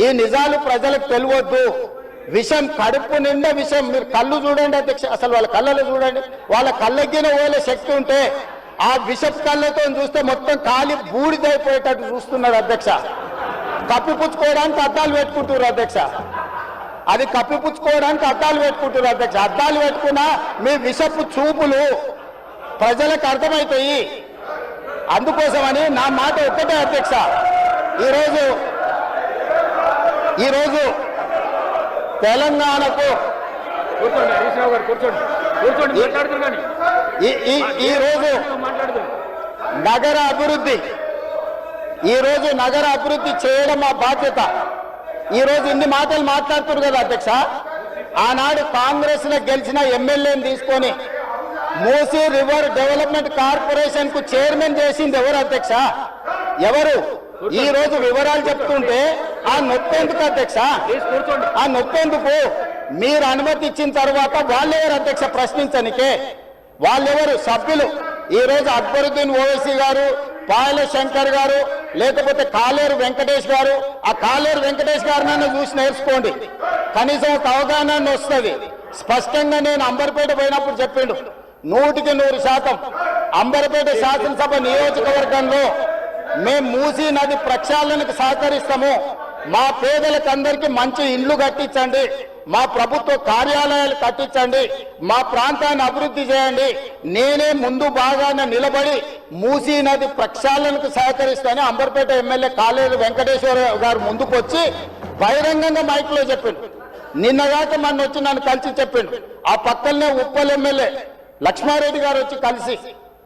ఈ నిజాలు ప్రజలకు తెలియవద్దు. విషం కడుపు నిండా విషం. మీరు కళ్ళు చూడండి అధ్యక్ష, అసలు వాళ్ళ కళ్ళలో చూడండి. వాళ్ళ కళ్ళెక్కిన పోలే శక్తి ఉంటే ఆ విషపు కళ్ళతో చూస్తే మొత్తం కాలి బూడిదైపోయేటట్టు చూస్తున్నాడు అధ్యక్ష. కప్పిపుచ్చుకోవడానికి అద్దాలు పెట్టుకుంటున్నారు అధ్యక్ష. అది కప్పిపుచ్చుకోవడానికి అద్దాలు పెట్టుకుంటున్నారు అధ్యక్ష. అద్దాలు పెట్టుకున్నా మీ విషపు చూపులు ప్రజలకు అర్థమవుతాయి. అందుకోసమని నా మాట ఒక్కటే అధ్యక్ష, ఈరోజు తెలంగాణకు ఈరోజు నగర అభివృద్ధి చేయడం మా బాధ్యత. ఈరోజు ఇన్ని మాటలు మాట్లాడుతున్నారు కదా అధ్యక్ష. ఆనాడు కాంగ్రెస్ లో గెలిచిన ఎమ్మెల్యేని తీసుకొని మూసీ రివర్ డెవలప్మెంట్ కార్పొరేషన్ కు చైర్మన్ చేసింది ఎవరు అధ్యక్ష? ఎవరు? ఈ రోజు వివరాలు చెప్తుంటే ఆ నొప్పేందుకు అధ్యక్ష? ఆ నొప్పేందుకు? మీరు అనుమతి ఇచ్చిన తర్వాత వాళ్ళెవరు అధ్యక్ష ప్రశ్నించనికే? వాళ్ళెవరు సభ్యులు? ఈ రోజు అక్బరుద్దీన్ ఓవైసీ గారు, పాయల శంకర్ గారు, లేకపోతే కాలేరు వెంకటేష్ గారు. ఆ కాలేరు వెంకటేష్ గారినైనా చూసి నేర్చుకోండి, కనీసం ఒక అవగాహన వస్తుంది. స్పష్టంగా నేను అంబర్పేట పోయినప్పుడు చెప్పిండు, 100% అంబర్పేట శాసనసభ నియోజకవర్గంలో మేము మూసీ నది ప్రక్షాళనకు సహకరిస్తాము. మా పేదలకు అందరికీ మంచి ఇండ్లు కట్టించండి, మా ప్రభుత్వ కార్యాలయాలు కట్టించండి, మా ప్రాంతాన్ని అభివృద్ధి చేయండి. నేనే ముందు భాగాన నిలబడి మూసీ నది ప్రక్షాళనకు సహకరిస్తానని అంబర్పేట ఎమ్మెల్యే కాలేరు వెంకటేశ్వర గారు ముందుకు వచ్చి బహిరంగంగా మైక్లో చెప్పిండు. నిన్నగాక మొన్న వచ్చి నన్ను కలిసి చెప్పిండు. ఆ పక్కనే ఉప్పల్ ఎమ్మెల్యే లక్ష్మారెడ్డి గారు వచ్చి కలిసి,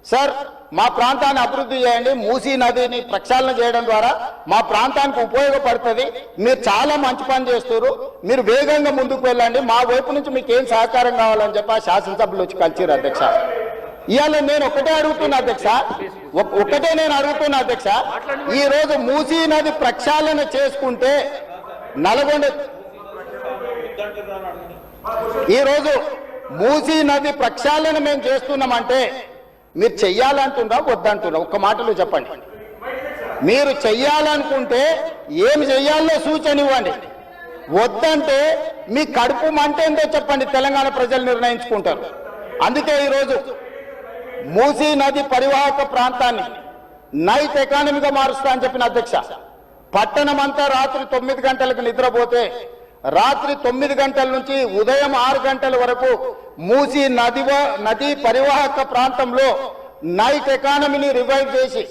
సార్ మా ప్రాంతాన్ని అభివృద్ధి చేయండి, మూసీ నదిని ప్రక్షాళన చేయడం ద్వారా మా ప్రాంతానికి ఉపయోగపడుతుంది, మీరు చాలా మంచి పని చేస్తారు, మీరు వేగంగా ముందుకు వెళ్ళండి, మా వైపు నుంచి మీకు ఏం సహకారం కావాలని చెప్పి ఆ శాసనసభ్యులు వచ్చి కలిసిరు అధ్యక్ష. ఇవాళ నేను ఒకటే అడుగుతున్నా అధ్యక్ష, ఈ రోజు మూసీ నది ప్రక్షాళన చేసుకుంటే ఈరోజు మూసీ నది ప్రక్షాళన మేము చేస్తున్నామంటే మీరు చెయ్యాలంటున్నా వద్దంటున్నా? ఒక్క మాటలో చెప్పండి. మీరు చెయ్యాలనుకుంటే ఏమి చెయ్యాలో సూచన ఇవ్వండి, వద్దంటే మీ కడుపు మంట ఏందో చెప్పండి. తెలంగాణ ప్రజలు నిర్ణయించుకుంటారు. అందుకే ఈరోజు మూసీ నది పరివాహక ప్రాంతాన్ని నైట్ ఎకానమీగా మారుస్తా అని చెప్పిన అధ్యక్ష. పట్టణం అంతా రాత్రి 9 గంటలకు నిద్రపోతే రాత్రి 9 గంటల నుంచి ఉదయం 6 గంటల వరకు మూసీ నది పరివాహక ప్రాంతంలో నైట్ ఎకానమీని రివైవ్ చేసి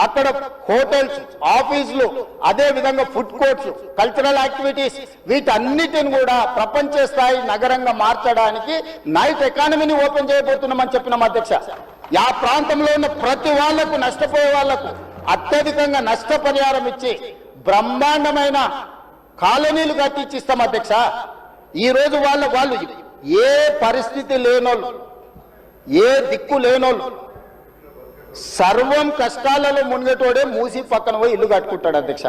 అక్కడ హోటల్స్, ఆఫీసులు, అదే విధంగా ఫుడ్ కోర్ట్స్, కల్చరల్ యాక్టివిటీస్ వీటన్నిటిని కూడా ప్రపంచ స్థాయి నగరంగా మార్చడానికి నైట్ ఎకానమీని ఓపెన్ చేయబోతున్నామని చెప్పినాం అధ్యక్ష. ఆ ప్రాంతంలో ఉన్న ప్రతి వాళ్లకు, నష్టపోయే వాళ్లకు అత్యధికంగా నష్టపరిహారం ఇచ్చి బ్రహ్మాండమైన కాలనీలు కట్టించిస్తాం అధ్యక్ష. ఈ రోజు వాళ్ళు ఏ పరిస్థితి లేనోళ్ళు, ఏ దిక్కు లేనోళ్ళు, సర్వం కష్టాలలో మునిగేటోడే మూసీ పక్కన పోయి ఇల్లు కట్టుకుంటాడు అధ్యక్ష.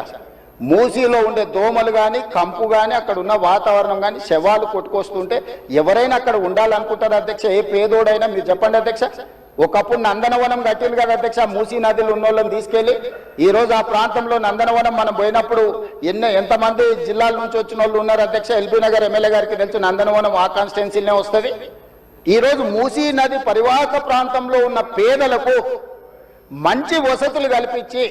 మూసీలో ఉండే దోమలు కానీ, కంపు కానీ, అక్కడ ఉన్న వాతావరణం కానీ, శవాలు కొట్టుకొస్తుంటే ఎవరైనా అక్కడ ఉండాలనుకుంటారు అధ్యక్ష? ఏ పేదోడైనా మీరు చెప్పండి అధ్యక్ష. ఒకప్పుడు నందనవనం కట్టింది కదా అధ్యక్ష, మూసీ నదిలో ఉన్న వాళ్ళని తీసుకెళ్లి. ఈ రోజు ఆ ప్రాంతంలో నందనవనం మనం పోయినప్పుడు ఎంతమంది జిల్లాల నుంచి వచ్చిన వాళ్ళు ఉన్నారు అధ్యక్ష? ఎల్బీ నగర్ ఎమ్మెల్యే గారికి తెలుసు, నందనవనం ఆ కాన్స్టిట్యున్సీనే వస్తుంది. ఈ రోజు మూసీ నది పరివాహక ప్రాంతంలో ఉన్న పేదలకు మంచి వసతులు కల్పించి,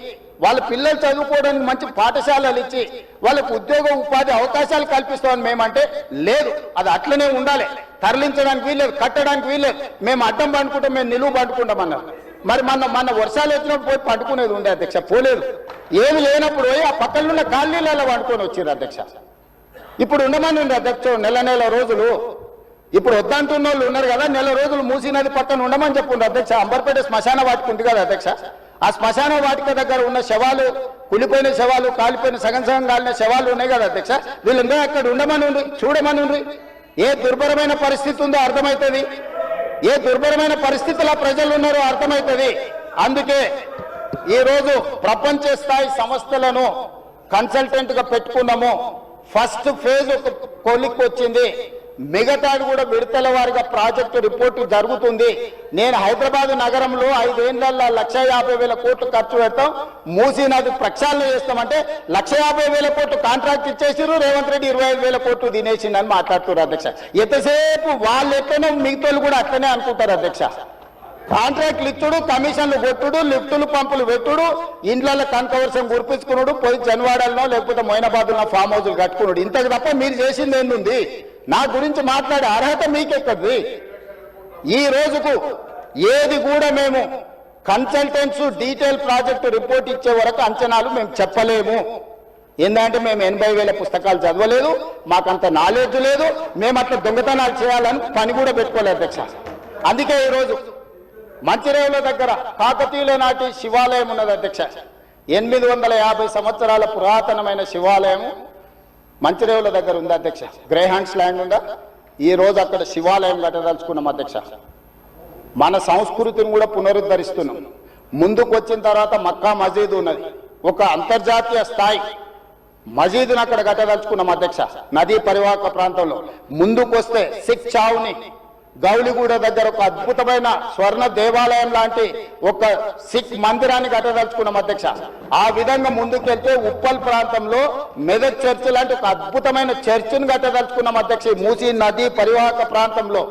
వాళ్ళ పిల్లలు చదువుకోవడానికి మంచి పాఠశాలలు ఇచ్చి, వాళ్ళకు ఉద్యోగ ఉపాధి అవకాశాలు కల్పిస్తామని మేమంటే లేదు, అది అట్లనే ఉండాలి, తరలించడానికి వీల్లేదు, కట్టడానికి వీల్లేదు, మేము అడ్డం పండుకుంటాం, మేము నిలువు పండుకుంటాం అన్నారు. మరి మన వర్షాలు వచ్చినప్పుడు పోయి పండుకునేది ఉండే అధ్యక్ష, పోలేదు. ఏమి లేనప్పుడు పోయి ఆ పక్కన ఉన్న కాలనీలలో పండుకొని వచ్చారు అధ్యక్ష. ఇప్పుడు ఉండమని ఉంది అధ్యక్ష నెల రోజులు. ఇప్పుడు వద్దంటున్న వాళ్ళు ఉన్నారు కదా, నెల రోజులు మూసీ నది పక్కన ఉండమని చెప్పుండ్రు అధ్యక్ష. అంబర్పేట శ్మశాన వాటిక ఉంది కదా అధ్యక్ష, ఆ శ్మశాన వాటిక దగ్గర ఉన్న శవాలు, కులిపోయిన శవాలు, కాలిపోయిన సగం కాలిన శవాలు ఉన్నాయి కదా అధ్యక్ష, వీళ్ళందరూ అక్కడ ఉండమని ఉండ్రి, చూడమని ఉండ్రి. ఏ దుర్భరమైన పరిస్థితి ఉందో అర్థమవుతుంది, ఏ దుర్భరమైన పరిస్థితుల్లో ప్రజలు ఉన్నారో అర్థమవుతుంది. అందుకే ఈరోజు ప్రపంచ స్థాయి సంస్థలను కన్సల్టెంట్ గా పెట్టుకున్నాము. ఫస్ట్ ఫేజ్ ఒక కొలిక్ వచ్చింది, మిగతాది కూడా విడతల వారిగా ప్రాజెక్టు రిపోర్టు జరుగుతుంది. నేను హైదరాబాద్ నగరంలో 5 ఏళ్లలో 1,50,000 కోట్లు ఖర్చు పెడతాం, మూసీ నది ప్రక్షాళన చేస్తామంటే 1,50,000 కోట్లు కాంట్రాక్ట్ ఇచ్చేసిరు, రేవంత్ రెడ్డి 25,000 కోట్లు తినేసిందని మాట్లాడుతున్నారు అధ్యక్ష. ఎంతసేపు వాళ్ళు ఎట్లనో మిగతాలు కూడా అట్లనే అనుకుంటారు అధ్యక్ష. కాంట్రాక్ట్లు ఇచ్చుడు, కమిషన్లు కొట్టుడు, లిఫ్టులు పంపులు పెట్టుడు, ఇండ్లలో కనకవర్షం గురిపించుకున్నాడు, పోయి జన్వాడల్లో లేకపోతే మొయినాబాద్లో ఫామ్ హౌస్లు కట్టుకున్నాడు. ఇంతకు తప్ప మీరు చేసింది ఏంది? నా గురించి మాట్లాడే అర్హత మీకెక్కది? ఈ రోజుకు ఏది కూడా మేము కన్సల్టెంట్స్ డీటెయిల్ ప్రాజెక్టు రిపోర్ట్ ఇచ్చే వరకు అంచనాలు మేము చెప్పలేము. ఏంటంటే మేము 80,000 పుస్తకాలు చదవలేదు, మాకంత నాలెడ్జ్ లేదు, మేము అట్లా దొంగతనాలు చేయాలని పని కూడా పెట్టుకోలేదు అధ్యక్ష. అందుకే ఈరోజు మంచిరేవుల దగ్గర కాకతీయుల నాటి శివాలయం ఉన్నది అధ్యక్ష. 850 సంవత్సరాల పురాతనమైన శివాలయం మంచిరేవుల దగ్గర ఉంది అధ్యక్ష. గ్రేహాండ్స్ ల్యాండ్ ఉందా? ఈ రోజు అక్కడ శివాలయం కట్టదలుచుకున్నాం అధ్యక్ష. మన సంస్కృతిని కూడా పునరుద్ధరిస్తున్నాం. ముందుకు వచ్చిన తర్వాత మక్కా మసీదు ఉన్నది, ఒక అంతర్జాతీయ స్థాయి మసీదును అక్కడ కట్టదలుచుకున్నాం అధ్యక్ష. నదీ పరివాహక ప్రాంతంలో ముందుకు వస్తే సిక్ చావుని గౌలిగూడ దగ్గర ఒక అద్భుతమైన స్వర్ణ దేవాలయం లాంటి ఒక సిక్ మందిరాన్ని కట్టదలుచుకున్నాం అధ్యక్ష. ఆ విధంగా ముందుకెళ్తే ఉప్పల్ ప్రాంతంలో మెదక్ చర్చ్ లాంటి ఒక అద్భుతమైన చర్చిని కట్టదలుచుకున్నాం అధ్యక్ష. మూసీ నది పరివాహక ప్రాంతంలో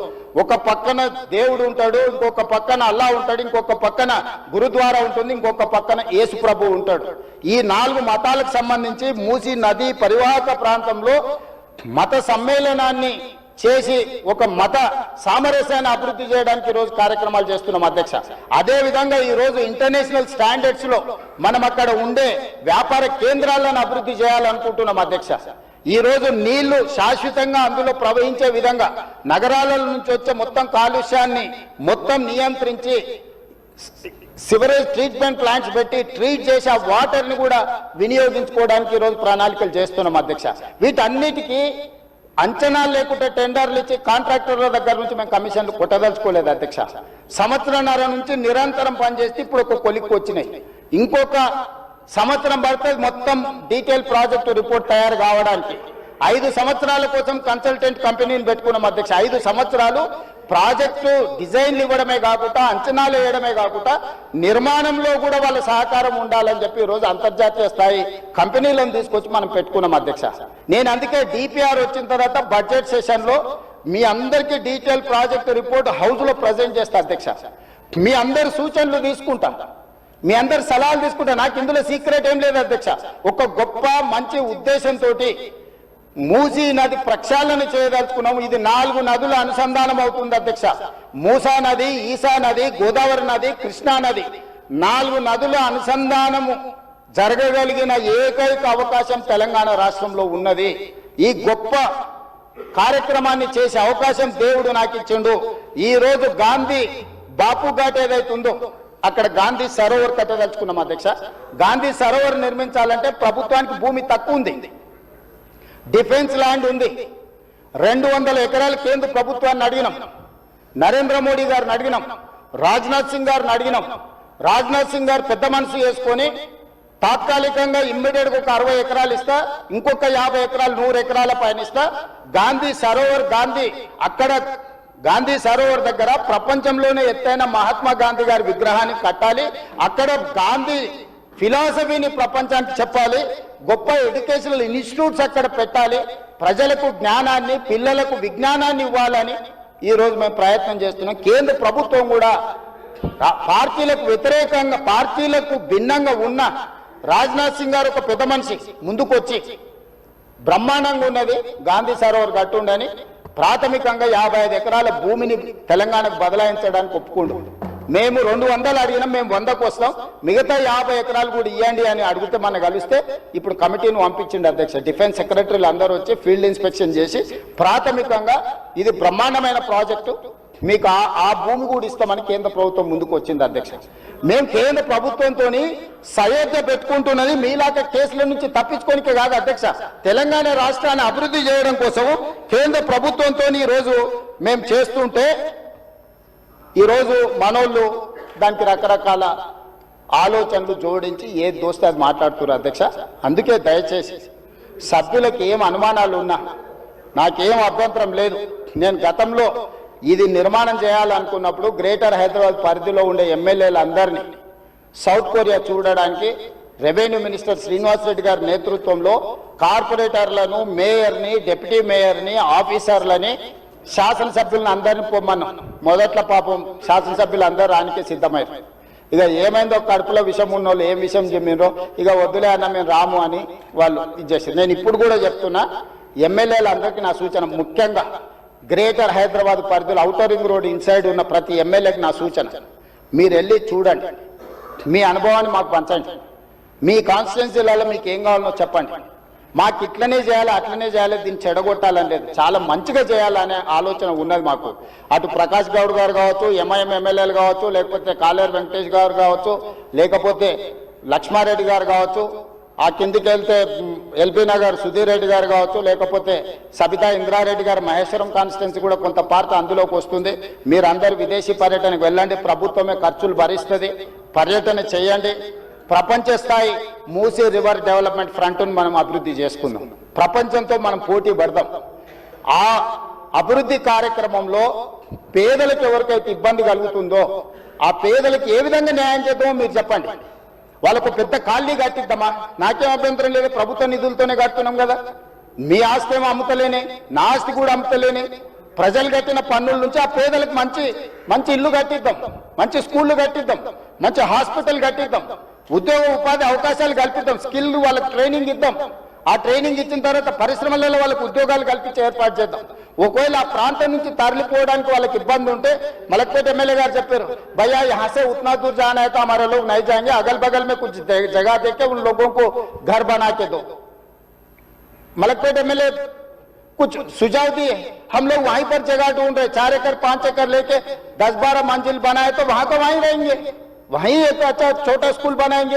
ఒక పక్కన దేవుడు ఉంటాడు, ఇంకొక పక్కన అల్లా ఉంటాడు, ఇంకొక పక్కన గురుద్వారా ఉంటుంది, ఇంకొక పక్కన యేసు ప్రభు ఉంటాడు. ఈ 4 మతాలకు సంబంధించి మూసీ నది పరివాహక ప్రాంతంలో మత సమ్మేళనాన్ని చేసి ఒక మత సామరస్యాన్ని అభివృద్ధి చేయడానికి ఈ రోజు కార్యక్రమాలు చేస్తున్నాం అధ్యక్ష. అదే విధంగా ఈ రోజు ఇంటర్నేషనల్ స్టాండర్డ్స్ లో మనం అక్కడ ఉండే వ్యాపార కేంద్రాలను అభివృద్ధి చేయాలనుకుంటున్నాం అధ్యక్ష. ఈ రోజు నీళ్లు శాశ్వతంగా అందులో ప్రవహించే విధంగా నగరాల నుంచి వచ్చే మొత్తం కాలుష్యాన్ని మొత్తం నియంత్రించి సివరేజ్ ట్రీట్మెంట్ ప్లాంట్స్ పెట్టి ట్రీట్ చేసి ఆ వాటర్ ని కూడా వినియోగించుకోవడానికి ఈ రోజు ప్రణాళికలు చేస్తున్నాం అధ్యక్ష. వీటన్నిటికీ అంచనాలు లేకుంటే టెండర్లు ఇచ్చి కాంట్రాక్టర్ల దగ్గర నుంచి మేము కమిషన్లు కొట్టదలుచుకోలేదు అధ్యక్ష. సంవత్సరంన్నర నుంచి నిరంతరం పనిచేస్తే ఇప్పుడు ఒక కొలిక్కి వచ్చినాయి. ఇంకొక సంవత్సరం పడితే మొత్తం డీటెయిల్ ప్రాజెక్టు రిపోర్ట్ తయారు కావడానికి 5 సంవత్సరాల కోసం కన్సల్టెంట్ కంపెనీని పెట్టుకున్నాం అధ్యక్ష. 5 సంవత్సరాలు ప్రాజెక్టు డిజైన్లు ఇవ్వడమే కాకుండా అంచనాలు వేయడమే కాకుండా నిర్మాణంలో కూడా వాళ్ళ సహకారం ఉండాలని చెప్పి ఈరోజు అంతర్జాతీయ స్థాయి కంపెనీలను తీసుకొచ్చి మనం పెట్టుకున్నాం అధ్యక్ష. నేను అందుకే డిపిఆర్ వచ్చిన తర్వాత బడ్జెట్ సెషన్ లో మీ అందరికీ డీటెయిల్ ప్రాజెక్టు రిపోర్ట్ హౌస్ లో ప్రజెంట్ చేస్తా అధ్యక్ష. మీ అందరి సూచనలు తీసుకుంటాం, మీ అందరి సలహాలు తీసుకుంటా. నాకు ఇందులో సీక్రెట్ ఏం లేదు అధ్యక్ష. ఒక గొప్ప మంచి ఉద్దేశంతో మూసీ నది ప్రక్షాళన చేయదలుచుకున్నాము. ఇది 4 నదుల అనుసంధానం అవుతుంది అధ్యక్ష. మూసా నది, ఈసా నది, గోదావరి నది, కృష్ణా నది, 4 నదుల అనుసంధానము జరగగలిగిన ఏకైక అవకాశం తెలంగాణ రాష్ట్రంలో ఉన్నది. ఈ గొప్ప కార్యక్రమాన్ని చేసే అవకాశం దేవుడు నాకు ఇచ్చిండు. ఈ రోజు గాంధీ బాపు ఘాట్ ఏదైతే ఉందో అక్కడ గాంధీ సరోవర్ కట్టదలుచుకున్నాం అధ్యక్ష. గాంధీ సరోవర్ నిర్మించాలంటే ప్రభుత్వానికి భూమి తక్కువ ఉంది, డిఫెన్స్ ల్యాండ్ ఉంది. 200 ఎకరాలు కేంద్ర ప్రభుత్వాన్ని అడిగినాం, నరేంద్ర మోడీ గారిని అడిగినాం, రాజ్నాథ్ సింగ్ గారిని అడిగినాం. రాజ్నాథ్ సింగ్ గారు పెద్ద మనసు చేసుకొని తాత్కాలికంగా ఇమ్మీడియట్ గా ఒక 60 ఎకరాలు ఇస్తా, ఇంకొక 50 ఎకరాలు 100 ఎకరాల పైన ఇస్తా. గాంధీ సరోవర్ అక్కడ గాంధీ సరోవర్ దగ్గర ప్రపంచంలోనే ఎత్తైన మహాత్మా గాంధీ గారి విగ్రహాన్ని కట్టాలి. అక్కడ గాంధీ ఫిలాసఫీని ప్రపంచానికి చెప్పాలి. గొప్ప ఎడ్యుకేషనల్ ఇన్స్టిట్యూట్స్ అక్కడ పెట్టాలి. ప్రజలకు జ్ఞానాన్ని, పిల్లలకు విజ్ఞానాన్ని ఇవ్వాలని ఈ రోజు మేము ప్రయత్నం చేస్తున్నాం. కేంద్ర ప్రభుత్వం కూడా పార్టీలకు వ్యతిరేకంగా, పార్టీలకు భిన్నంగా ఉన్న రాజ్నాథ్ సింగ్ గారు ఒక పెద్ద మనిషి ముందుకు వచ్చి బ్రహ్మాండంగా ఉన్నది గాంధీ సరోవర్ కట్టుండని ప్రాథమికంగా 55 ఎకరాల భూమిని తెలంగాణకు బదలాయించడానికి ఒప్పుకుండు. మేము 200 అడిగినాం, మేము 100కు వస్తాం, మిగతా 50 ఎకరాలు కూడా ఇవ్వండి అని అడిగితే మనం కలిస్తే ఇప్పుడు కమిటీని పంపించింది అధ్యక్ష. డిఫెన్స్ సెక్రటరీలు అందరూ వచ్చి ఫీల్డ్ ఇన్స్పెక్షన్ చేసి ప్రాథమికంగా ఇది బ్రహ్మాండమైన ప్రాజెక్టు, మీకు ఆ భూమి కూడా ఇస్తామని కేంద్ర ప్రభుత్వం ముందుకు వచ్చింది అధ్యక్ష. మేము కేంద్ర ప్రభుత్వంతో సయోధ్య పెట్టుకుంటున్నది మీలాగా కేసుల నుంచి తప్పించుకోనికే కాదు అధ్యక్ష, తెలంగాణ రాష్ట్రాన్ని అభివృద్ధి చేయడం కోసం కేంద్ర ప్రభుత్వంతో ఈరోజు మేము చేస్తుంటే ఈరోజు మనోళ్ళు దానికి రకరకాల ఆలోచనలు జోడించి ఏది దోస్తే అది మాట్లాడుతున్నారు అధ్యక్ష. అందుకే దయచేసి సభ్యులకు ఏం అనుమానాలు ఉన్నా నాకేం అభ్యంతరం లేదు. నేను గతంలో ఇది నిర్మాణం చేయాలనుకున్నప్పుడు గ్రేటర్ హైదరాబాద్ పరిధిలో ఉండే ఎమ్మెల్యేలందరినీ సౌత్ కొరియా చూడడానికి రెవెన్యూ మినిస్టర్ శ్రీనివాస్ రెడ్డి గారి నేతృత్వంలో కార్పొరేటర్లను, మేయర్ని, డిప్యూటీ మేయర్ని, ఆఫీసర్లని, శాసనసభ్యులను అందరినీ పొమ్మన్నాం. మొదట్లో పాపం శాసనసభ్యులు అందరూ రానికి సిద్ధమయ్యారు. ఇక ఏమైందో కడుపులో విషం ఉన్నోళ్ళు ఏం విషయం చెప్పినరో ఇక వద్దులే అన్న మేము రాము అని వాళ్ళు ఇచ్చేసారు. నేను ఇప్పుడు కూడా చెప్తున్నా, ఎమ్మెల్యేలందరికీ నా సూచన, ముఖ్యంగా గ్రేటర్ హైదరాబాద్ పరిధిలో ఔటర్ రింగ్ రోడ్ ఇన్సైడ్ ఉన్న ప్రతి ఎమ్మెల్యేకి నా సూచన, మీరు వెళ్ళి చూడండి, మీ అనుభవాన్ని మాకు పంచండి, మీ కాన్స్టిట్యున్సీలలో మీకు ఏం కావాలో చెప్పండి. మాకు ఇట్లనే చేయాలి అట్లనే చేయాలి, దీన్ని చెడగొట్టాలని లేదు, చాలా మంచిగా చేయాలనే ఆలోచన ఉన్నది మాకు. అటు ప్రకాష్ గౌడ్ గారు కావచ్చు, ఎంఐఎం ఎమ్మెల్యేలు కావచ్చు, లేకపోతే కాలేరు వెంకటేష్ గారు కావచ్చు, లేకపోతే లక్ష్మారెడ్డి గారు కావచ్చు, ఆ కిందికి వెళ్తే ఎల్బీ నగర్ సుధీర్ రెడ్డి గారు కావచ్చు, లేకపోతే సబితా ఇంద్రారెడ్డి గారు మహేశ్వరం కాన్స్టిట్యున్సీ కూడా కొంత పార్ట్ అందులోకి వస్తుంది. మీరందరూ విదేశీ పర్యటనకు వెళ్ళండి, ప్రభుత్వమే ఖర్చులు భరిస్తుంది, పర్యటన చేయండి. ప్రపంచ స్థాయి మూసీ రివర్ డెవలప్మెంట్ ఫ్రంట్ను మనం అభివృద్ధి చేసుకుందాం, ప్రపంచంతో మనం పోటీ పడదాం. ఆ అభివృద్ధి కార్యక్రమంలో పేదలకు ఎవరికైతే ఇబ్బంది కలుగుతుందో ఆ పేదలకు ఏ విధంగా న్యాయం చేద్దామో మీరు చెప్పండి. వాళ్ళకు పెద్ద కాలనీ కట్టిద్దామా? నాకేం అభ్యంతరం లేదు, ప్రభుత్వ నిధులతోనే కడుతున్నాం కదా. మీ ఆస్తి ఏమో అమ్ముతలేని, నా ఆస్తి కూడా అమ్ముతలేని, ప్రజలు కట్టిన పన్నుల నుంచి ఆ పేదలకు మంచి మంచి ఇల్లు కట్టిద్దాం, మంచి స్కూళ్ళు కట్టిద్దాం, మంచి హాస్పిటల్ కట్టిద్దాం, ఉద్యోగ ఉపాధి అవకాశాలు కల్పిద్దాం, స్కిల్ వాళ్ళకి ట్రైనింగ్ ఇద్దాం. ఆ ట్రైనింగ్ ఇచ్చిన తర్వాత పరిశ్రమలలో వాళ్ళకి ఉద్యోగాలు కల్పించే ఏర్పాటు చేద్దాం. ఒకవేళ ఆ ప్రాంతం నుంచి తరలిపోవడానికి వాళ్ళకి ఇబ్బంది ఉంటే, మలక్పేట ఎమ్మెల్యే గారు చెప్పారు, భయ్యా यहाँ से उतना दूर जाना है तो हमारे लोग नहीं जाएंगे, अगल बगल में कुछ जगह देके उन लोगों को घर बना के दो. मलकपेट एमएलए कुछ सुझाव दिए, हम लोग वहीं पर जगह ढूंढ रहे, 4 एकड़ 5 एकड़ लेके 10-12 मंजिल बनाए तो वहां को वहीं रहेंगे, वहीं एक अच्छा छोटा स्कूल बनाएंगे.